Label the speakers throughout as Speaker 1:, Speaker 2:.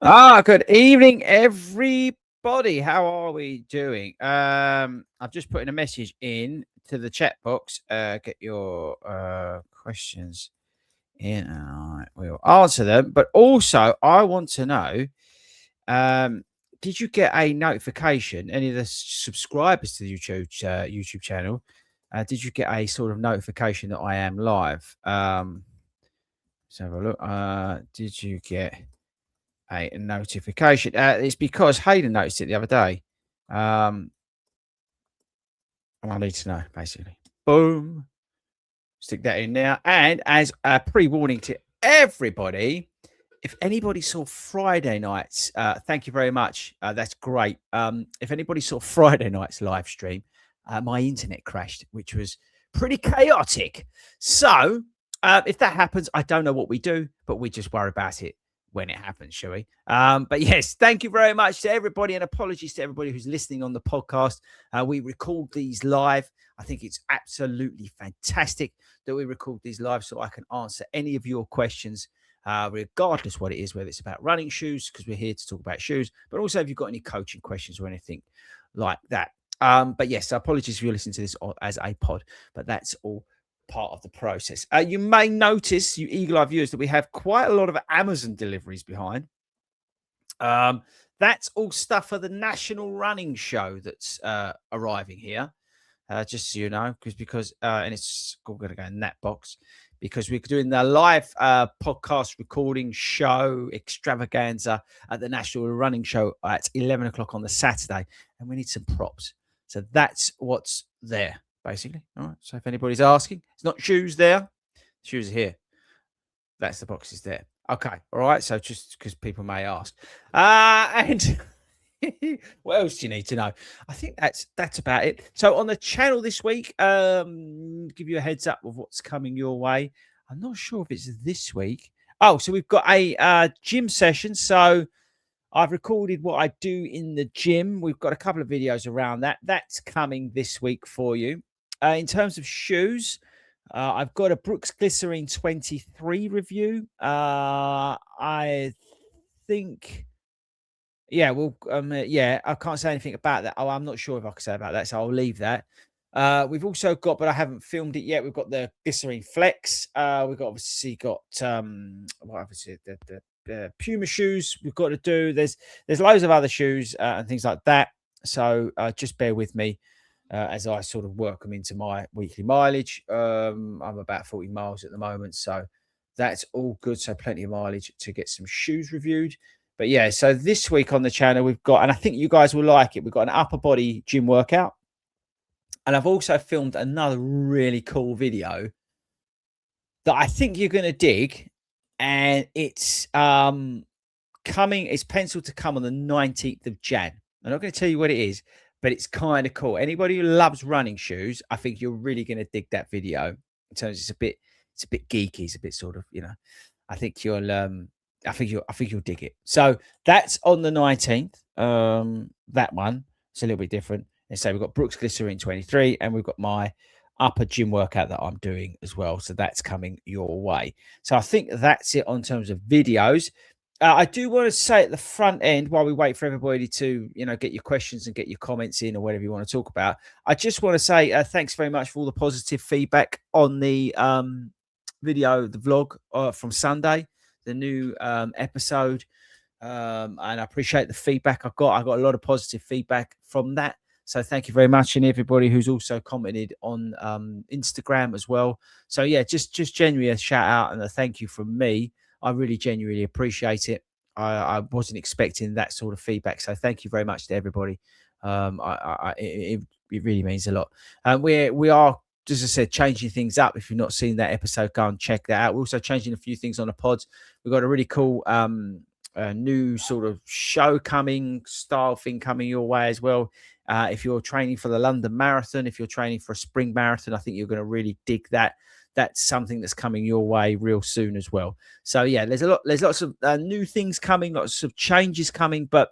Speaker 1: Good evening, everybody. How are we doing? I've just put in a message in to the chat box. Get your questions in, and I will answer them. But also, I want to know, um, did you get a notification? Any of the subscribers to the YouTube channel? Did you get a sort of notification that I am live? Let's have a look. Did you get a notification? It's because Hayden noticed it the other day. I need to know, basically. Boom. Stick that in now. And as a pre-warning to everybody, if anybody saw Friday night's, thank you very much. That's great. If anybody saw Friday night's live stream, my internet crashed, which was pretty chaotic. So if that happens, I don't know what we do, but we just worry about it when it happens, shall we? But yes, thank you very much to everybody, and apologies to everybody who's listening on the podcast. We record these live. I think it's absolutely fantastic that we record these live so I can answer any of your questions, regardless what it is, whether it's about running shoes, because we're here to talk about shoes, but also if you've got any coaching questions or anything like that. But yes, apologies if you're listening to this as a pod, but that's all part of the process. You may notice, you eagle-eye viewers, that we have quite a lot of Amazon deliveries behind. That's all stuff for the National Running Show that's arriving here. Just so you know, because and it's all going to go in that box because we're doing the live podcast recording show extravaganza at the National Running Show at 11 o'clock on the Saturday, and we need some props. So that's what's there, basically. All right. So if anybody's asking, it's not shoes there. Shoes are here. That's the boxes there. Okay. All right. So just because people may ask. And what else do you need to know? I think that's about it. So on the channel this week, give you a heads up of what's coming your way. I'm not sure if it's this week. Oh, so we've got a gym session. So I've recorded what I do in the gym. We've got a couple of videos around that. That's coming this week for you. In terms of shoes, I've got a Brooks Glycerine 23 review. I think, yeah, well, yeah, I can't say anything about that. Oh, I'm not sure if I can say about that, so I'll leave that. We've also got, but I haven't filmed it yet. We've got the Glycerine Flex. We've got obviously got what obviously the Puma shoes we've got to do. There's loads of other shoes and things like that. So just bear with me as I sort of work them into my weekly mileage. I'm about 40 miles at the moment, so that's all good. So plenty of mileage to get some shoes reviewed. But yeah, so this week on the channel we've got, and I think you guys will like it, we've got an upper body gym workout. And I've also filmed another really cool video that I think you're going to dig. And it's it's penciled to come on the 19th of Jan. I'm not going to tell you what it is, but it's kind of cool. Anybody who loves running shoes, I think you're really going to dig that video. In terms, it's a bit geeky, it's a bit sort of, I think you'll I think you'll dig it. So that's on the 19th. That one, it's a little bit different. And so we've got Brooks Glycerine 23, and we've got my upper gym workout that I'm doing as well. So that's coming your way. So I think that's it on terms of videos. I do want to say at the front end, while we wait for everybody to, get your questions and get your comments in or whatever you want to talk about, I just want to say thanks very much for all the positive feedback on the video, the vlog from Sunday, the new episode. And I appreciate the feedback I got. I got a lot of positive feedback from that. So thank you very much. And everybody who's also commented on Instagram as well. So yeah, just genuinely a shout out and a thank you from me. I really genuinely appreciate it. I wasn't expecting that sort of feedback. So thank you very much to everybody. It really means a lot. We are, as I said, changing things up. If you've not seen that episode, go and check that out. We're also changing a few things on the pods. We've got a really cool new sort of show style thing coming your way as well. If you're training for the London Marathon, if you're training for a spring marathon, I think you're going to really dig that. That's something that's coming your way real soon as well. So yeah, there's lots of new things coming, lots of changes coming, but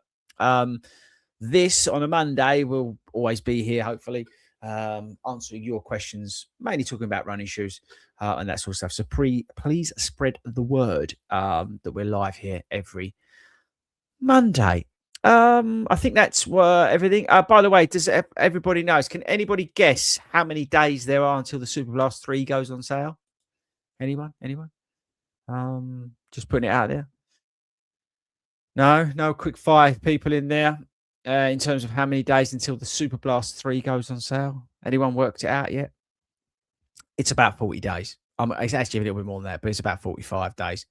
Speaker 1: this on a Monday will always be here, hopefully, answering your questions, mainly talking about running shoes and that sort of stuff. So please spread the word that we're live here every Monday. I think that's everything. By the way, does everybody knows? Can anybody guess how many days there are until the Super Blast 3 goes on sale? Anyone? Anyone? Just putting it out there. No, no quick fire people in there. In terms of how many days until the Super Blast 3 goes on sale. Anyone worked it out yet? It's about 40 days. It's actually a little bit more than that, but it's about 45 days.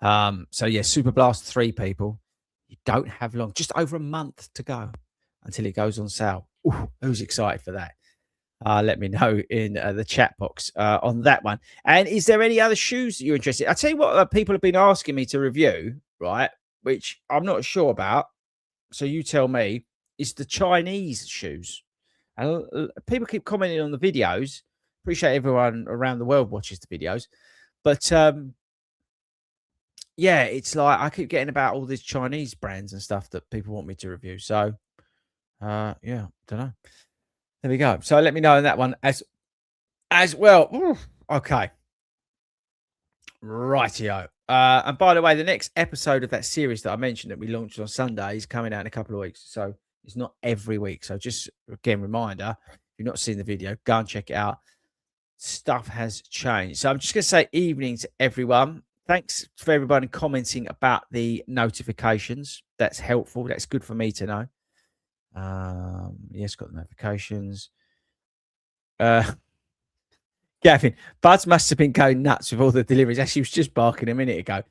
Speaker 1: So yeah, Super Blast 3 people, you don't have long, just over a month to go until it goes on sale. Ooh, who's excited for that? Let me know in the chat box on that one. And is there any other shoes that you're interested in? I tell you what, people have been asking me to review, right? Which I'm not sure about. So you tell me, is the Chinese shoes. And people keep commenting on the videos. Appreciate everyone around the world watches the videos. But yeah, it's like I keep getting about all these Chinese brands and stuff that people want me to review. So yeah, don't know. There we go. So let me know on that one as well. Ooh, okay. Rightio. And by the way, the next episode of that series that I mentioned that we launched on Sunday is coming out in a couple of weeks. So it's not every week. So just again, reminder, if you've not seen the video, go and check it out. Stuff has changed. So I'm just going to say evening to everyone. Thanks for everybody commenting about the notifications. That's helpful. That's good for me to know. Yes, got the notifications. Gavin, Buds must have been going nuts with all the deliveries. Actually, he was just barking a minute ago.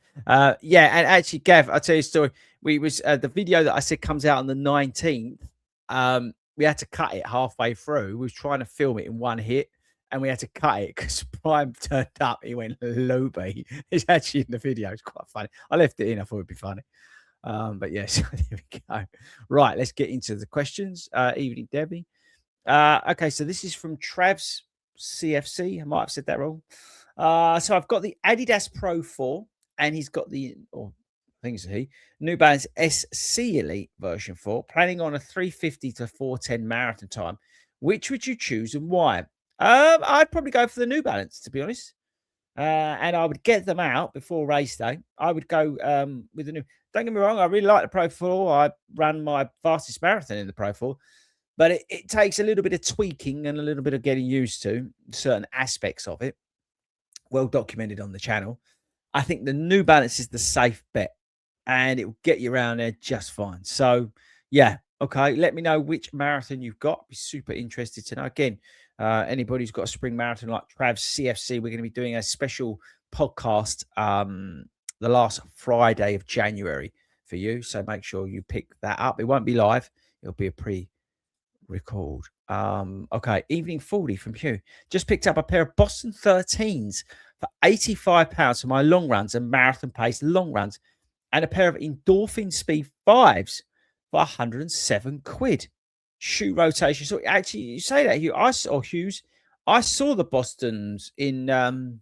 Speaker 1: Yeah, and actually, Gav, I'll tell you a story. We was the video that I said comes out on the 19th. We had to cut it halfway through. We was trying to film it in one hit, and we had to cut it because Prime turned up. He went loopy. It's actually in the video. It's quite funny. I left it in. I thought it'd be funny. But yes, there we go. Right, let's get into the questions. Evening, Debbie. Okay, so this is from Trav's CFC. I might have said that wrong. So I've got the Adidas Pro 4, and he's got the, or I think it's he, New Balance SC Elite version 4, planning on a 350 to 410 marathon time. Which would you choose and why? I'd probably go for the New Balance, to be honest. And I would get them out before race day. I would go with the new. Don't get me wrong, I really like the Pro 4. I ran my fastest marathon in the Pro 4. But it takes a little bit of tweaking and a little bit of getting used to certain aspects of it. Well documented on the channel. I think the New Balance is the safe bet, and it will get you around there just fine. So, yeah, okay. Let me know which marathon you've got. Be super interested to know. Again, anybody who's got a spring marathon like Trav's CFC, we're going to be doing a special podcast the last Friday of January for you. So make sure you pick that up. It won't be live. It'll be a record. Okay, evening 40 from Hugh. Just picked up a pair of Boston 13s for £85 for my long runs and marathon pace long runs, and a pair of Endorphin Speed 5s for 107 quid. Shoe rotation. So actually, you say that, Hugh. I saw the Bostons in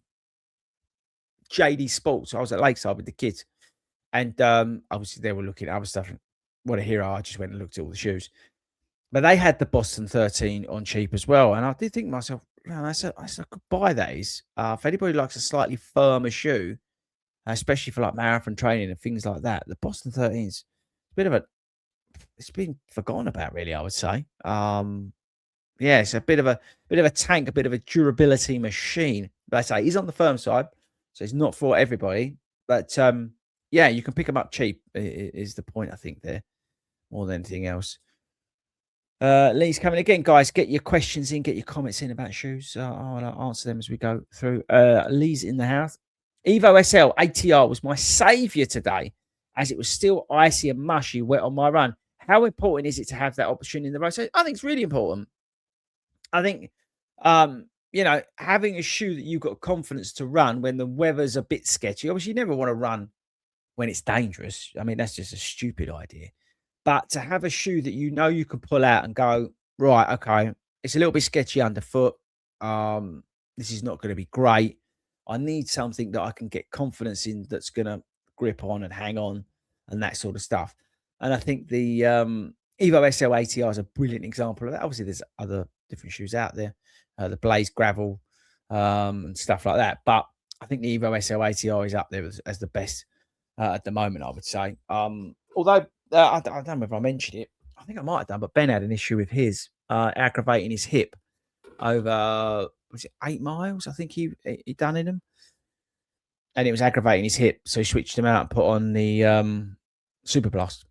Speaker 1: JD Sports. I was at Lakeside with the kids, and obviously they were looking at other stuff. What a hero. I just went and looked at all the shoes. But they had the Boston 13 on cheap as well. And I did think to myself, man, I could buy those. If anybody likes a slightly firmer shoe, especially for like marathon training and things like that, the Boston 13's a bit of it's been forgotten about, really, I would say. Yeah, it's a bit of a tank, a bit of a durability machine. But I say he's on the firm side, so it's not for everybody. But yeah, you can pick them up cheap is the point, I think, there, more than anything else. Lee's coming again, guys. Get your questions in, get your comments in about shoes. I'll answer them as we go through. Lee's in the house. Evo SL ATR was my saviour today, as it was still icy and mushy wet on my run. How important is it to have that option in the race? I think it's really important. I think, having a shoe that you've got confidence to run when the weather's a bit sketchy. Obviously, you never want to run when it's dangerous. I mean, that's just a stupid idea. But to have a shoe that you know you can pull out and go, right, okay, it's a little bit sketchy underfoot. This is not going to be great. I need something that I can get confidence in that's going to grip on and hang on and that sort of stuff. And I think the Evo SL ATR is a brilliant example of that. Obviously, there's other different shoes out there, the Blaze Gravel and stuff like that. But I think the Evo SL ATR is up there as the best at the moment, I would say. Although I don't know if I mentioned it. I think I might have done, but Ben had an issue with his aggravating his hip over, was it 8 miles? I think he done in them, and it was aggravating his hip, so he switched him out and put on the Super Blast.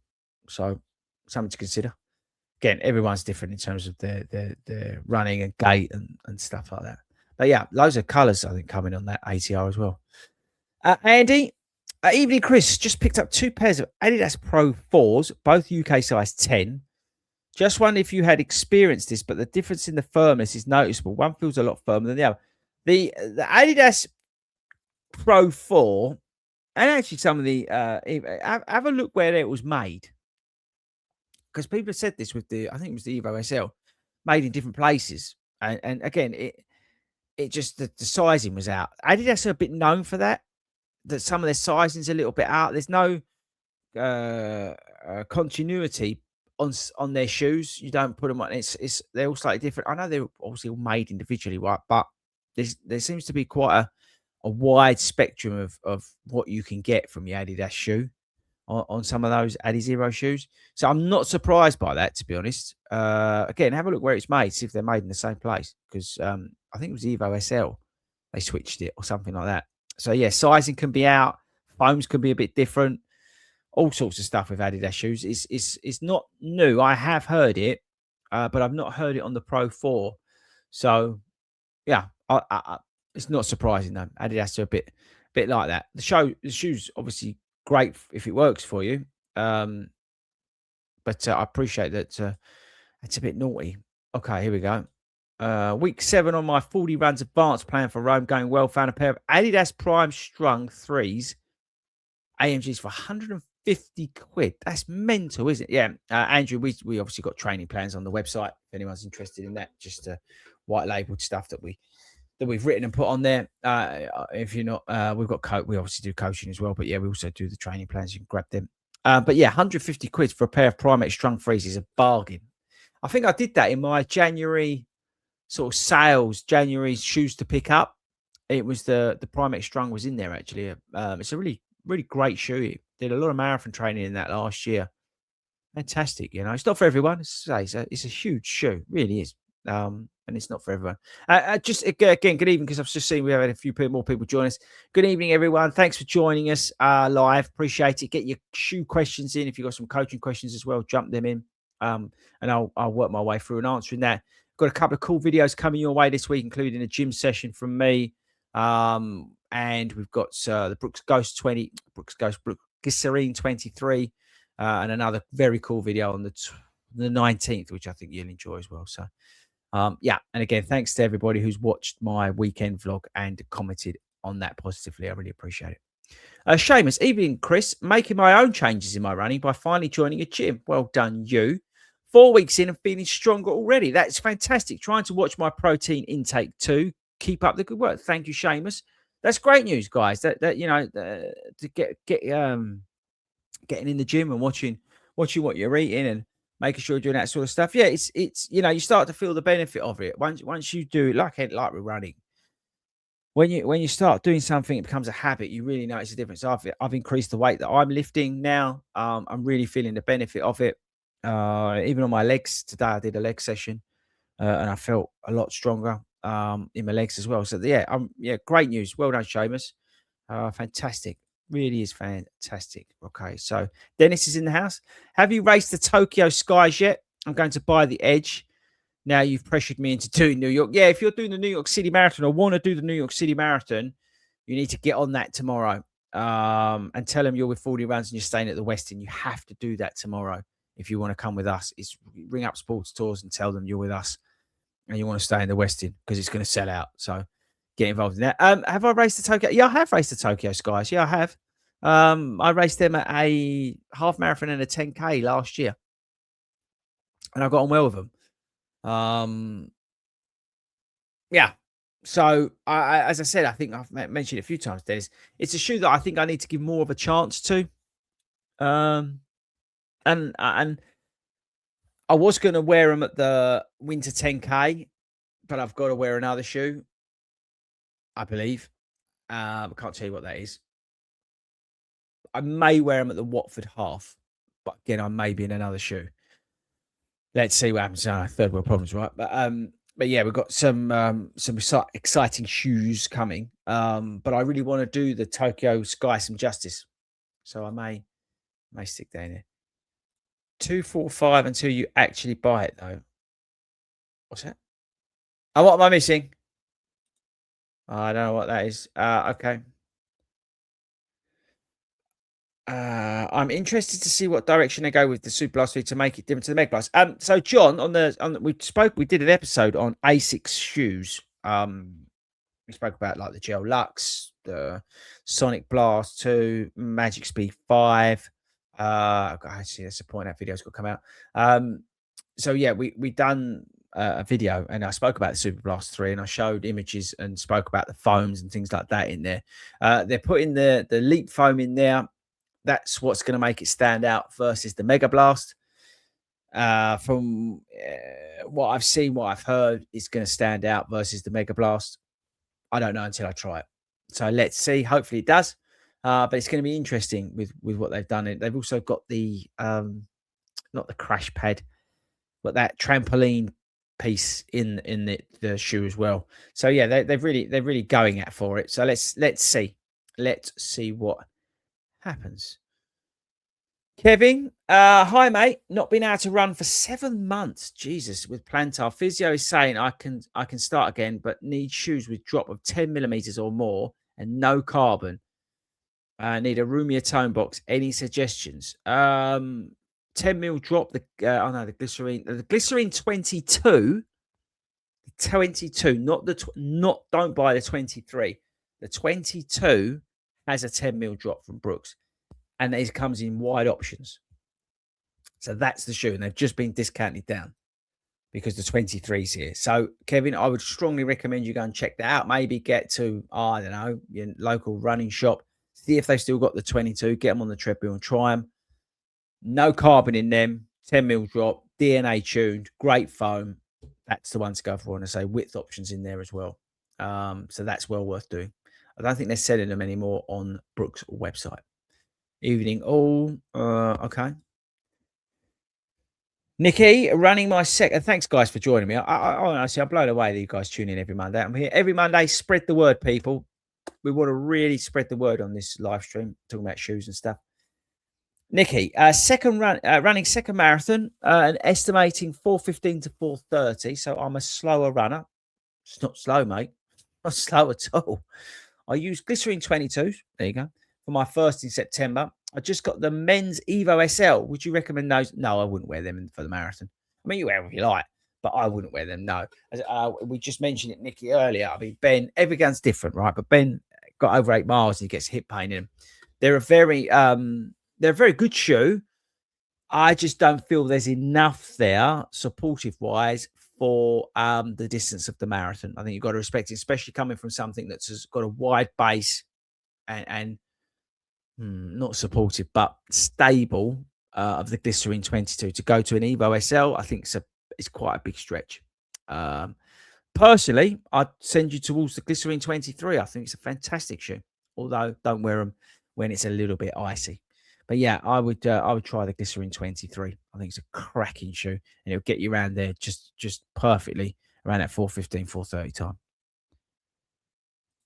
Speaker 1: So something to consider. Again, everyone's different in terms of their running and gait and stuff like that. But yeah, loads of colours I think coming on that ATR as well. Andy, evening, Chris. Just picked up 2 pairs of Adidas Pro 4s, both UK size 10. Just wondered if you had experienced this, but the difference in the firmness is noticeable. One feels a lot firmer than the other. The Adidas Pro 4, and actually some of the have a look where it was made, because people have said this with I think it was the Evo SL, made in different places, and again it just the sizing was out. Adidas are a bit known for that. That some of their sizing's a little bit out. There's no continuity on their shoes. You don't put them on. It's they're all slightly different. I know they're obviously all made individually, right? But there seems to be quite a wide spectrum of what you can get from the Adidas shoe on some of those Adizero shoes. So I'm not surprised by that, to be honest. Again, have a look where it's made, see if they're made in the same place. Because I think it was Evo SL. They switched it or something like that. So yeah, sizing can be out, foams can be a bit different, all sorts of stuff with Adidas shoes. It's not new. I have heard it, but I've not heard it on the Pro 4. So yeah, it's not surprising though. Adidas are a bit like that. The shoes obviously great if it works for you, but I appreciate that it's a bit naughty. Okay, here we go. Week 7 on my 40 runs advanced plan for Rome going well. Found a pair of Adidas Prime Strung 3s AMGs for 150 quid. That's mental, isn't it? Yeah, Andrew, we obviously got training plans on the website. If anyone's interested in that, just white labeled stuff that we've written and put on there. If you're not, we obviously do coaching as well, but yeah, we also do the training plans. You can grab them. But yeah, 150 quid for a pair of Primate Strung 3s is a bargain. I think I did that in my January sort of sales, January shoes to pick up. It was the Primate Strung was in there actually. It's a really great shoe. Did a lot of marathon training in that last year. Fantastic, it's not for everyone. It's a huge shoe, really is. And it's not for everyone. Just again, good evening, because I've just seen we have had a few more people join us. Good evening, everyone. Thanks for joining us live. Appreciate it. Get your shoe questions in. If you've got some coaching questions as well, jump them in. And I'll work my way through and answering that. Got a couple of cool videos coming your way this week, including a gym session from me. And we've got the Brooks Glycerine 23, and another very cool video on the 19th, which I think you'll enjoy as well. So, yeah. And again, thanks to everybody who's watched my weekend vlog and commented on that positively. I really appreciate it. Seamus, evening, Chris. Making my own changes in my running by finally joining a gym. Well done, you. 4 weeks in and feeling stronger already. That's fantastic. Trying to watch my protein intake too. Keep up the good work. Thank you, Seamus. That's great news, guys. That to get getting in the gym and watching what you're eating and making sure you're doing that sort of stuff. Yeah, it's you start to feel the benefit of it once you do it, like with running. When you start doing something, it becomes a habit. You really notice the difference. I've increased the weight that I'm lifting now. I'm really feeling the benefit of it. Even on my legs today, I did a leg session, and I felt a lot stronger in my legs as well. So yeah, great news. Well done, Seamus. Fantastic. Really is fantastic. Okay, so Dennis is in the house. Have you raced the Tokyo Skies yet? I'm going to buy the Edge. Now you've pressured me into doing New York. Yeah, if you're doing the New York City Marathon or want to do the New York City Marathon, you need to get on that tomorrow. And tell them you're with 40 Runs and you're staying at the Westin. You have to do that tomorrow if you want to come with us. It's ring up Sports Tours and tell them you're with us and you want to stay in the Westin because it's going to sell out. So get involved in that. Have I raced the Tokyo? Yeah, I have raced the Tokyo Skies. Yeah, I have. I raced them at a half marathon and a 10K last year, and I got on well with them. Yeah. So as I said, I think I've mentioned it a few times, Dennis. It's a shoe that I think I need to give more of a chance to. And I was going to wear them at the winter 10K, but I've got to wear another shoe, I believe. I can't tell you what that is. I may wear them at the Watford half, But again, I may be in another shoe. Let's see what happens. Third world problems, right? But yeah, we've got some exciting shoes coming. But I really want to do the Tokyo Sky some justice, so I may stick down here. 245 until you actually buy it, though. What's that? Oh, what am I missing? I don't know what that is. Okay. I'm interested to see what direction they go with the Super Blast 3 to make it different to the Mega Blast. So John, we did an episode on ASICS shoes. We spoke about like the Gel Lux, the Sonic Blast 2, Magic Speed 5. Actually, that's the point that video's got to come out. So yeah, we done a video and I spoke about the Super Blast 3 and I showed images and spoke about the foams and things like that in there. They're putting the Leap foam in there. That's what's going to make it stand out versus the Mega Blast. From what I've seen, what I've heard, it's going to stand out versus the Mega Blast. I don't know until I try it. So let's see. Hopefully it does. But it's going to be interesting with what they've done. They've also got the not the crash pad, but that trampoline piece in the shoe as well. So yeah, they're really going at for it. So let's see what happens. Kevin, hi mate. Not been able to run for 7 months. Jesus, with plantar physio is saying I can start again, but need shoes with drop of 10 millimeters or more and no carbon. I need a roomier tone box. Any suggestions? 10 mil drop. The glycerine 22. 22, not don't buy the 23. The 22 has a 10 mil drop from Brooks, and it comes in wide options. So that's the shoe, and they've just been discounted down because the 23's here. So Kevin, I would strongly recommend you go and check that out. Maybe get to I don't know, your local running shop, see if they've still got the 22. Get them on the treadmill and try them. No carbon in them, 10 mil drop, DNA tuned, great foam. That's the one to go for. And I say width options in there as well. So that's well worth doing. I don't think they're selling them anymore on Brooks' website. Evening all. Okay. Nikki, running my second. Thanks, guys, for joining me. Honestly, I'm blown away that you guys tune in every Monday. I'm here every Monday. Spread the word, people. We want to really spread the word on this live stream, talking about shoes and stuff. Nikki, running second marathon, and estimating 4:15 to 4:30. So I'm a slower runner. It's not slow, mate. Not slow at all. I use glycerine 22s. There you go. For my first in September. I just got the men's Evo SL. Would you recommend those? No, I wouldn't wear them for the marathon. I mean, you wear them if you like, but I wouldn't wear them. No. We just mentioned it, Nikki, earlier. I mean, Ben, every gun's different, right? But Ben got over 8 miles and he gets hip pain in them. They're a very good shoe. I just don't feel there's enough there, supportive wise, for the distance of the marathon. I think you've got to respect it, especially coming from something that's got a wide base and not supportive, but stable of the glycerine 22 to go to an Evo SL. I think it's quite a big stretch. Personally, I'd send you towards the glycerine 23. I think it's a fantastic shoe, although don't wear them when it's a little bit icy. But yeah, I would try the glycerine 23. I think it's a cracking shoe, and it'll get you around there just perfectly around that 4:15, 4:30 time.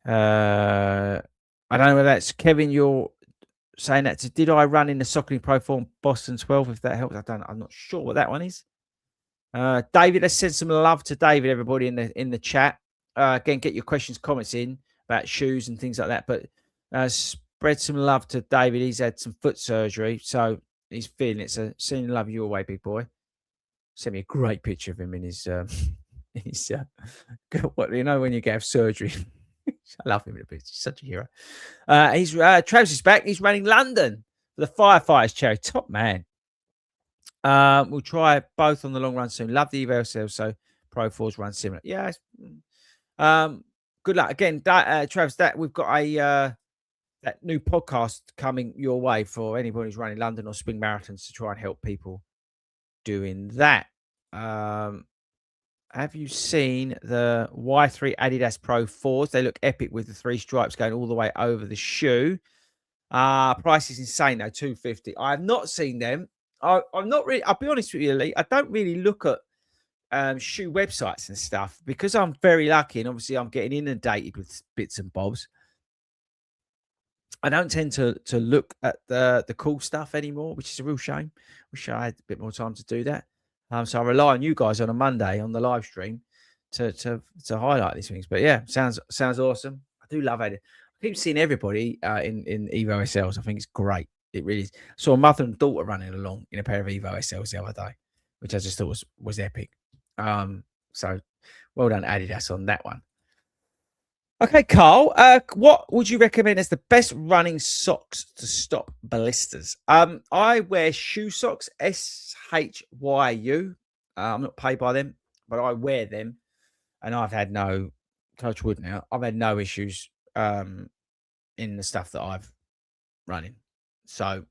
Speaker 1: I don't know whether that's Kevin. You're saying that. Did I run in the Soccer Pro Form Boston 12? If that helps, I'm not sure what that one is. David, let's send some love to David. Everybody in the chat. Again, get your questions, comments in about shoes and things like that. But spread some love to David. He's had some foot surgery, so he's feeling it. So sending love your way, big boy. Sent me a great picture of him in his what you know when you get surgery. I love him in a picture. He's such a hero. He's Travis back. He's running London for the Firefighters charity. Top man. We'll try both on the long run soon. Love the Evo SL, so Pro 4s run similar. Yeah. Good luck again, Travis. That we've got a that new podcast coming your way for anybody who's running London or spring marathons to try and help people doing that. Have you seen the Y3 Adidas Pro 4s? They look epic with the 3 stripes going all the way over the shoe. Price is insane though, $250. I have not seen them. I'm not really. I'll be honest with you, Lee. I don't really look at shoe websites and stuff because I'm very lucky, and obviously I'm getting inundated with bits and bobs. I don't tend to look at the cool stuff anymore, which is a real shame. Wish I had a bit more time to do that. So I rely on you guys on a Monday on the live stream to highlight these things. But yeah, sounds awesome. I do love it. I keep seeing everybody in Evo SLs. I think it's great. It really is. Saw a mother and daughter running along in a pair of Evo SLs the other day, which I just thought was epic. So well done, Adidas, on that one. Okay, Carl. What would you recommend as the best running socks to stop blisters? I wear shoe socks, SHYU. I'm not paid by them, but I wear them, and I've had no touch wood now. I've had no issues in the stuff that I've running. So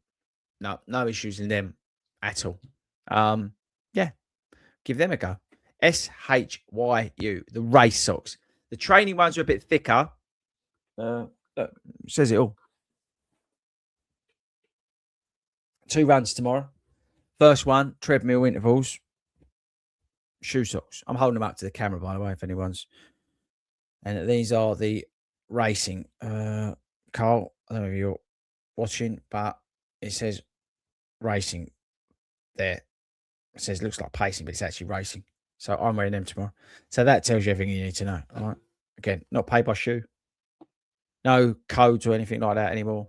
Speaker 1: no issues in them at all. Yeah, give them a go. SHYU, the race socks. The training ones are a bit thicker. Look, says it all. 2 runs tomorrow. First one, treadmill intervals, shoe socks. I'm holding them up to the camera, by the way, if anyone's. And these are the racing. Carl, I don't know if you're watching, but it says racing there. It says looks like pacing, but it's actually racing. So I'm wearing them tomorrow. So that tells you everything you need to know. All right. Again, not paid by shoe. No codes or anything like that anymore.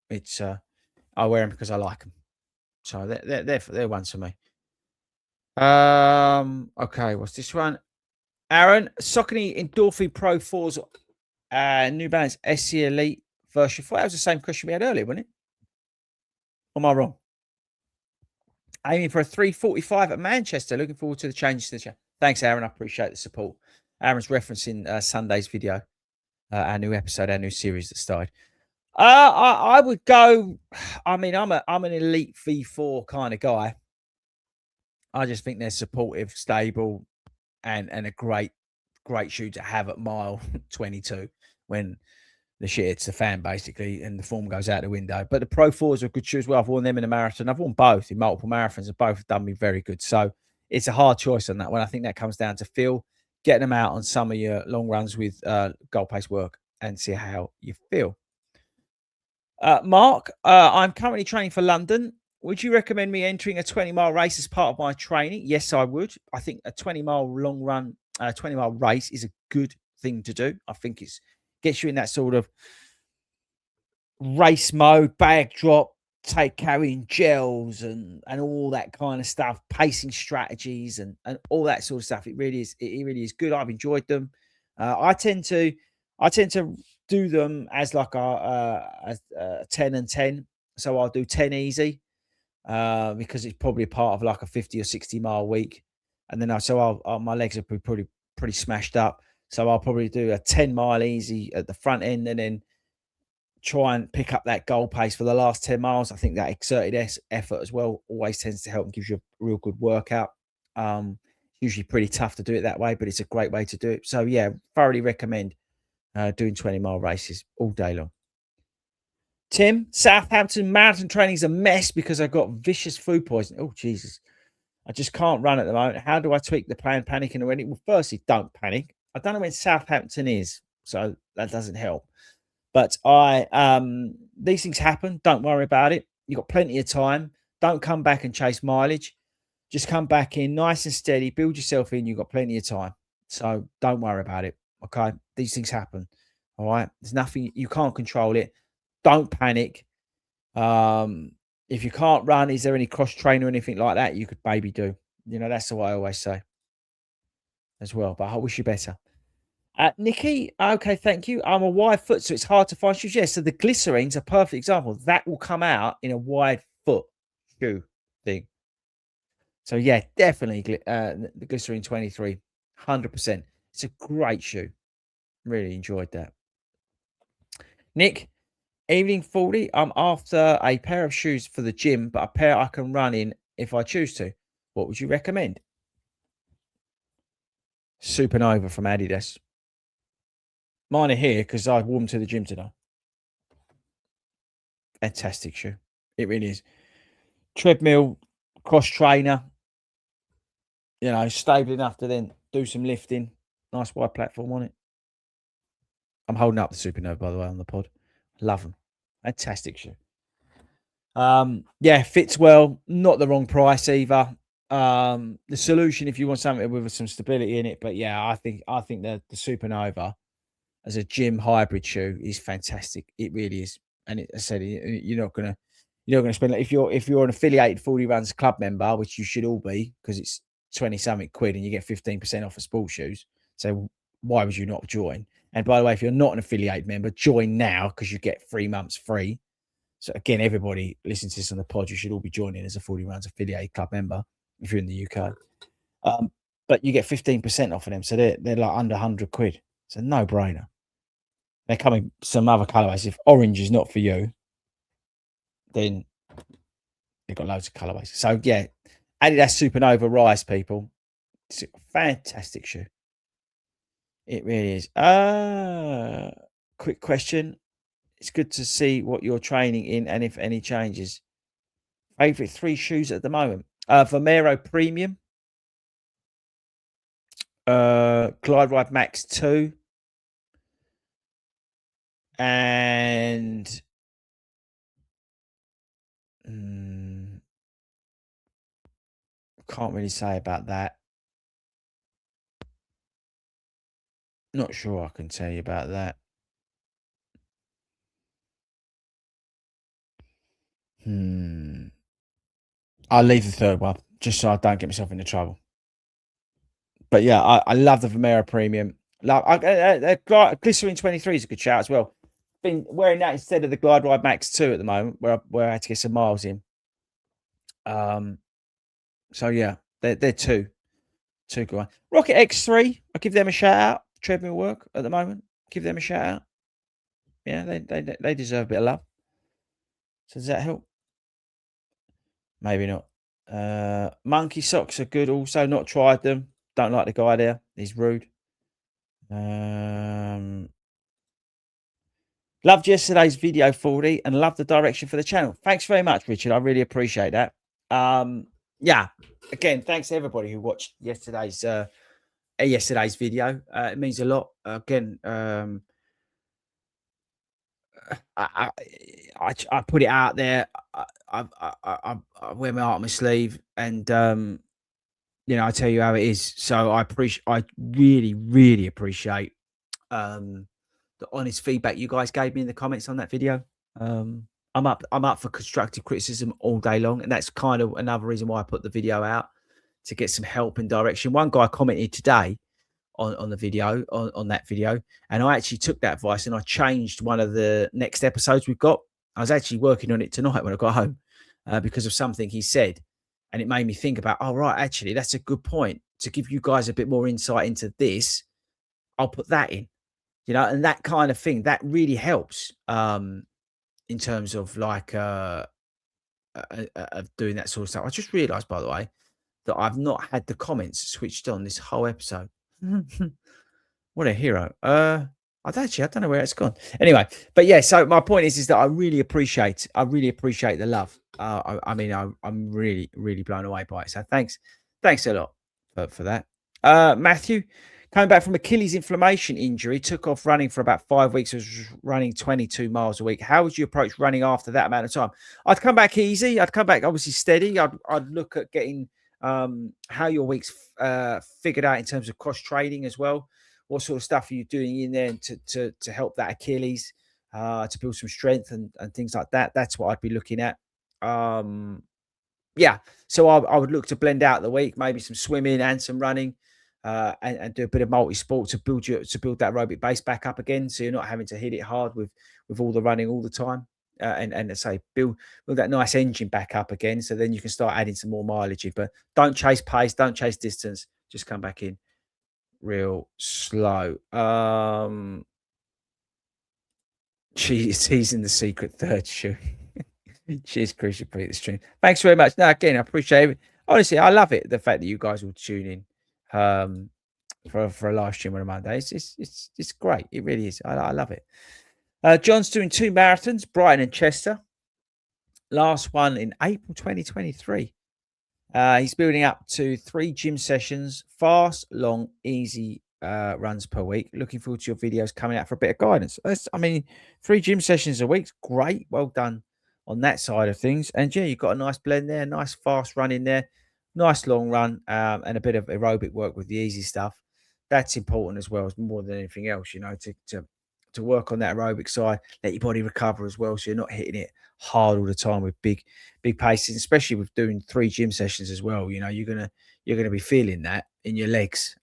Speaker 1: It's I wear them because I like them. So they're ones for me. Okay, what's this one? Aaron, Saucony Endorphin Pro 4's New Balance SC Elite version 4. That was the same question we had earlier, wasn't it? Or am I wrong? Aiming for a 3:45 at Manchester. Looking forward to the changes to the chat. Thanks, Aaron. I appreciate the support. Aaron's referencing Sunday's video, our new episode, our new series that started. I would go. I mean, I'm an elite V4 kind of guy. I just think they're supportive, stable, and a great shoe to have at mile 22 when the shit hits the fan basically and the form goes out the window. But the Pro 4s are a good shoe as well. I've worn them in a marathon. I've worn both in multiple marathons, and both have done me very good. So it's a hard choice on that one. I think that comes down to feel, getting them out on some of your long runs with goal pace work and see how you feel. Mark, I'm currently training for London. Would you recommend me entering a 20-mile race as part of my training? Yes, I would. I think a 20-mile long run, 20-mile race is a good thing to do. I think it gets you in that sort of race mode, bag drop, carrying gels and all that kind of stuff, pacing strategies and all that sort of stuff. It really is good. I've enjoyed them. I tend to do them as like a 10 and 10. So I'll do 10 easy because it's probably part of like a 50 or 60 mile week. And then my legs are pretty smashed up. So I'll probably do a 10-mile easy at the front end and then try and pick up that goal pace for the last 10 miles. I think that exerted effort as well always tends to help and gives you a real good workout. Usually pretty tough to do it that way, but it's a great way to do it. So yeah, thoroughly recommend doing 20-mile races all day long. Tim, Southampton marathon training is a mess because I got vicious food poisoning. Oh, Jesus. I just can't run at the moment. How do I tweak the plan? Panicking already? Well, firstly, don't panic. I don't know when Southampton is, so that doesn't help. But these things happen. Don't worry about it. You've got plenty of time. Don't come back and chase mileage. Just come back in nice and steady. Build yourself in. You've got plenty of time. So don't worry about it. Okay. These things happen. All right. There's nothing, you can't control it. Don't panic. If you can't run, is there any cross train or anything like that you could maybe do? You know, that's what I always say as well. But I wish you better. Nikki, okay, thank you. I'm a wide foot, so it's hard to find shoes. Yes, so the glycerine's a perfect example. That will come out in a wide foot shoe thing. So yeah, definitely the glycerine 23, 100%. It's a great shoe. Really enjoyed that. Nick, evening 40. I'm after a pair of shoes for the gym, but a pair I can run in if I choose to. What would you recommend? Supernova from Adidas. Mine are here because I wore them to the gym today. Fantastic shoe. It really is. Treadmill cross trainer, you know, stable enough to then do some lifting. Nice wide platform on it. I'm holding up the Supernova, by the way, on the pod. Love them. Fantastic shoe. Yeah, fits well. Not the wrong price either. The solution, if you want something with some stability in it, but yeah, I think the Supernova as a gym hybrid shoe is fantastic. It really is. And I said, you're not gonna spend, if you're an affiliated 40 Runs Club member, which you should all be, because it's 20 something quid and you get 15% off of sports shoes. So why would you not join? And by the way, if you're not an affiliate member, join now because you get 3 months free. So again, everybody listening to this on the pod, you should all be joining as a 40 Runs affiliate club member if you're in the UK. But you get 15% off of them. So they're like under 100 quid. It's a no-brainer. They're coming some other colorways. If orange is not for you, then they've got loads of colorways. So yeah, Adidas Supernova Rise, people. It's a fantastic shoe. It really is. Quick question. It's good to see what you're training in and if any changes. Favorite 3 shoes at the moment. Vomero Premium. Glide Ride Max 2. And can't really say about that. Not sure I can tell you about that. I'll leave the third one just so I don't get myself into trouble. But yeah, I love the Vomero Premium. Glycerin 23 is a good shout as well. Been wearing that instead of the Glide Ride Max 2 at the moment, where I had to get some miles in. So yeah, they're two good ones. Rocket X3, I give them a shout out. Treadmill work at the moment. Give them a shout out. Yeah, they deserve a bit of love. So does that help? Maybe not. Monkey socks are good also. Not tried them. Don't like the guy there. He's rude. Loved yesterday's video, FORDY, and loved the direction for the channel. Thanks very much, Richard. I really appreciate that. Yeah. Again, thanks to everybody who watched yesterday's video. It means a lot. Again, I put it out there. I wear my heart on my sleeve, and you know, I tell you how it is. So I really appreciate the honest feedback you guys gave me in the comments on that video. I'm up for constructive criticism all day long, and that's kind of another reason why I put the video out, to get some help and direction. One guy commented today on the video, on that video, and I actually took that advice and I changed one of the next episodes we've got. I was actually working on it tonight when I got home because of something he said, and it made me think about, oh right, actually that's a good point, to give you guys a bit more insight into this. I'll put that in, you know, and that kind of thing, that really helps in terms of like of doing that sort of stuff. I just realized, by the way, that I've not had the comments switched on this whole episode. What a hero. I don't know where it's gone. Anyway, but yeah, so my point is that I really appreciate the love. I mean, I'm really blown away by it. So thanks a lot for that. Matthew, coming back from Achilles inflammation injury, took off running for about 5 weeks, was running 22 miles a week. How would you approach running after that amount of time? I'd come back easy. I'd come back obviously steady. I'd look at getting how your week's figured out in terms of cross training as well. What sort of stuff are you doing in there to help that Achilles, to build some strength and things like that? That's what I'd be looking at. Yeah, so I would look to blend out the week, maybe some swimming and some running, and do a bit of multi-sport to build that aerobic base back up again, so you're not having to hit it hard with all the running all the time, and let's say build that nice engine back up again, so then you can start adding some more mileage in. But don't chase pace, don't chase distance, just come back in real slow. She's in the secret third shoe. Cheers, Chris. You put the stream. Thanks very much. Now, again, I appreciate it. Honestly, I love it. The fact that you guys will tune in for a live stream on a Monday. It's great. It really is. I love it. John's doing 2 marathons, Brighton and Chester. Last one in April 2023. He's building up to 3 gym sessions, fast, long, easy runs per week. Looking forward to your videos coming out for a bit of guidance. I mean, 3 gym sessions a week's great. Well done on that side of things. And yeah, you've got a nice blend there, nice fast run in there, nice long run, and a bit of aerobic work with the easy stuff. That's important as well, as more than anything else, to work on that aerobic side, let your body recover as well, so you're not hitting it hard all the time with big paces, especially with doing 3 gym sessions as well. You're gonna be feeling that in your legs.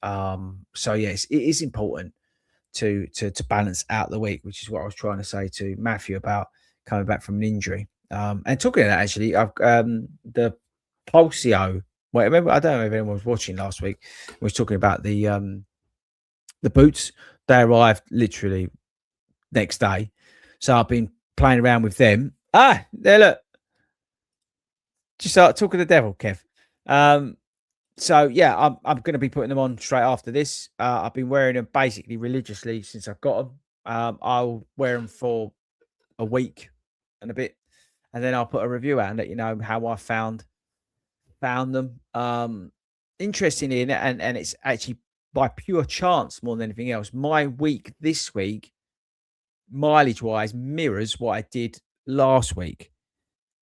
Speaker 1: So yes, it is important to balance out the week, which is what I was trying to say to Matthew about coming back from an injury. And talking of that, actually, I've the Pulsio. Well, remember, I don't know if anyone was watching last week. We was talking about the boots. They arrived literally next day, so I've been playing around with them. Ah, there, look, just start talking to the devil, Kev. Um, so yeah, I'm going to be putting them on straight after this. I've been wearing them basically religiously since I've got them. I'll wear them for a week and a bit, and then I'll put a review out and let you know how I found them. Interesting in it, and it's actually by pure chance more than anything else. My week this week, mileage wise, mirrors what I did last week.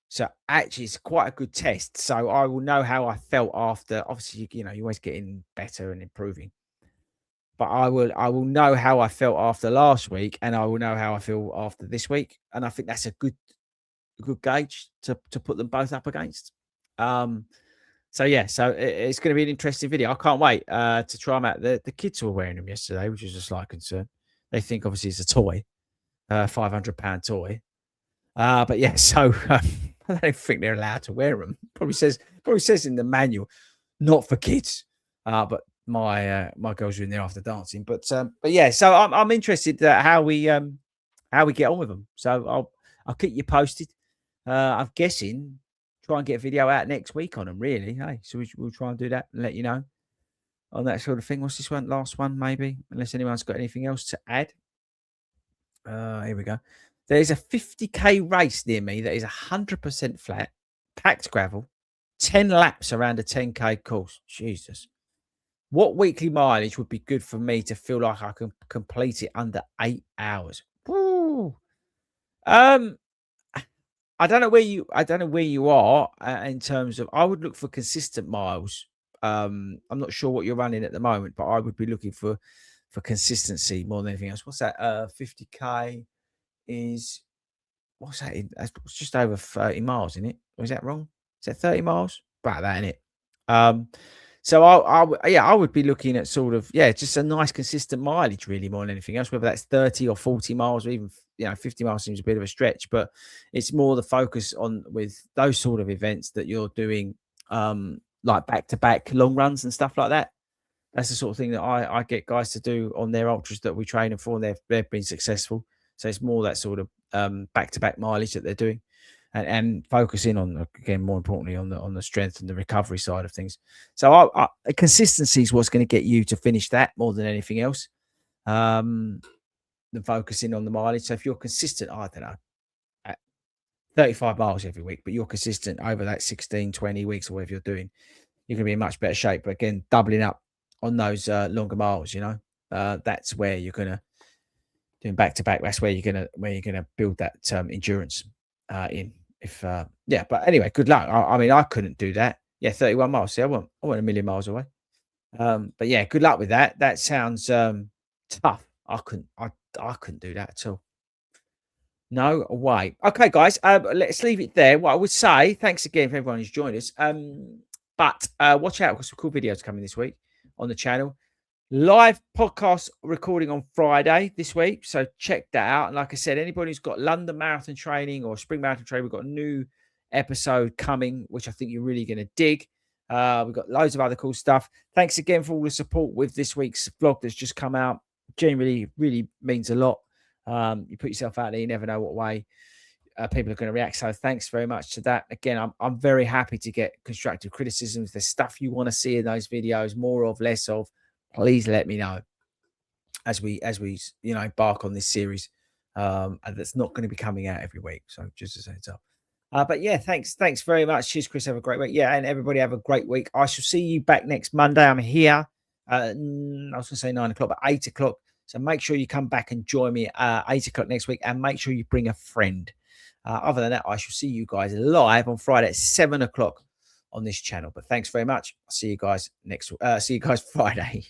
Speaker 1: So actually, it's quite a good test. So I will know how I felt after. Obviously, you're always getting better and improving. But I will know how I felt after last week, and I will know how I feel after this week. And I think that's a good gauge to put them both up against. Um, so yeah, so it's going to be an interesting video. I can't wait to try them out. The kids were wearing them yesterday, which is a slight concern. They think obviously it's a toy, £500 toy. But yeah, so I don't think they're allowed to wear them. Probably says in the manual, not for kids. But my girls are in there after dancing. But yeah, so I'm interested how we get on with them. So I'll keep you posted. I'm guessing try and get a video out next week on them. Really, hey, so we'll try and do that and let you know on that sort of thing. What's this one? Last one, maybe, unless anyone's got anything else to add. Here we go. There's a 50K race near me that is 100% flat, packed gravel, 10 laps around a 10K course. Jesus. What weekly mileage would be good for me to feel like I can complete it under 8 hours? Woo. Um, I don't know where you are in terms of. I would look for consistent miles. I'm not sure what you're running at the moment, but I would be looking for consistency more than anything else. What's that? 50K is what's that? It's just over 30 miles, isn't it? Or is that wrong? Is that 30 miles? About that, isn't it? Um, so I would be looking at sort of, yeah, just a nice consistent mileage really more than anything else, whether that's 30 or 40 miles or even, 50 miles seems a bit of a stretch, but it's more the focus on with those sort of events that you're doing, like back to back long runs and stuff like that. That's the sort of thing that I get guys to do on their ultras that we train them for, and they've been successful. So it's more that sort of back to back mileage that they're doing, and focusing on, again, more importantly on the strength and the recovery side of things. So consistency is what's going to get you to finish that more than anything else. Than focusing on the mileage. So if you're consistent, I don't know, at 35 miles every week, but you're consistent over that 16, 20 weeks or whatever you're doing, you're going to be in much better shape. But again, doubling up on those longer miles, that's where you're going to doing back to back. That's where you're gonna build that endurance in. If yeah, but anyway, good luck. I mean, I couldn't do that. Yeah, 31 miles. See, I went a million miles away. But yeah, good luck with that. That sounds tough. I couldn't do that at all. No way. Okay, guys, let's leave it there. What I would say, thanks again for everyone who's joined us. But watch out for some cool videos coming this week on the channel. Live podcast recording on Friday this week. So check that out. And like I said, anybody who's got London Marathon training or Spring Marathon training, we've got a new episode coming, which I think you're really going to dig. We've got loads of other cool stuff. Thanks again for all the support with this week's vlog that's just come out. Genuinely, really means a lot. You put yourself out there, you never know what way people are going to react. So thanks very much to that. Again, I'm very happy to get constructive criticisms. There's stuff you want to see in those videos, more of, less of. Please let me know as we embark on this series. And that's not going to be coming out every week. So just as a heads up. But yeah, thanks very much. Cheers, Chris. Have a great week. Yeah, and everybody have a great week. I shall see you back next Monday. I'm here. I was going to say 9 o'clock, but 8 o'clock. So make sure you come back and join me 8 o'clock next week, and make sure you bring a friend. Other than that, I shall see you guys live on Friday at 7 o'clock on this channel. But thanks very much. I'll see you guys next. See you guys Friday.